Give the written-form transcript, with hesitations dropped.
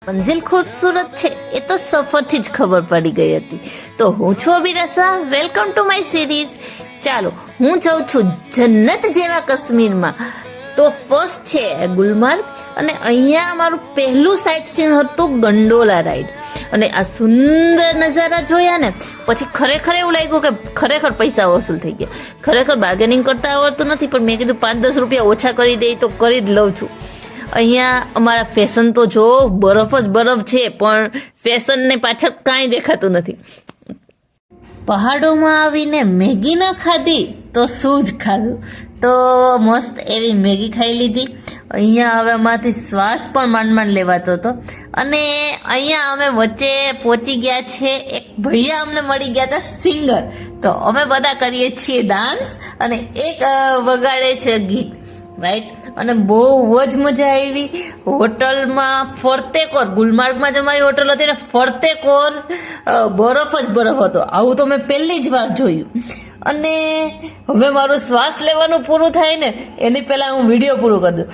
મંઝિલ ખૂબસૂરત છે એ તો સફરથી જ ખબર પડી ગઈ હતી. તો હું છું અભિરસા, વેલકમ ટુ માય સિરીઝ. ચાલો, હું જાઉં છું જન્નત જેવા કાશ્મીરમાં. તો ફર્સ્ટ છે ગુલમાર્ગ, અને અહીંયા મારું પહેલું સાઇટ સીન હતું ગંડોલા રાઈડ. અને આ સુંદર નજારા જોયા ને પછી ખરેખર એવું લાગ્યું કે ખરેખર પૈસા વસૂલ થઈ ગયા. ખરેખર બાર્ગેનિંગ કરતા આવડતું નથી, પણ મેં કીધું 5-10 રૂપિયા ઓછા કરી દે તો કરી જ લઉં છું. અહીંયા અમારા ફેશન તો જો બરફ જ બરફ છે, પણ ફેશનને પાછળ કાંઈ દેખાતું નથી. પહાડોમાં આવીને મેગી ન ખાધી તો શું જ ખાધું. તો મસ્ત એવી મેગી ખાઈ લીધી. અહીંયા હવે અમારાથી શ્વાસ પણ માંડ લેવાતો હતો. અને અહીંયા અમે વચ્ચે પહોંચી ગયા છે, એક ભૈયા અમને મળી ગયા હતા સિંગર. તો અમે બધા કરીએ છીએ ડાન્સ, અને એક વગાડે છે ગીત, રાઈટ. અને બહુ જ મજા આવી. હોટલમાં ફરતે કોર, ગુલમાર્ગમાં જ અમારી હોટલ હતી ને, ફરતે કોર બરફ જ બરફ હતો. આવું તો મેં પહેલી જ વાર જોયું. અને હવે મારું શ્વાસ લેવાનું પૂરું થાય ને એની પહેલા હું વિડીયો પૂરું કરી દઉં.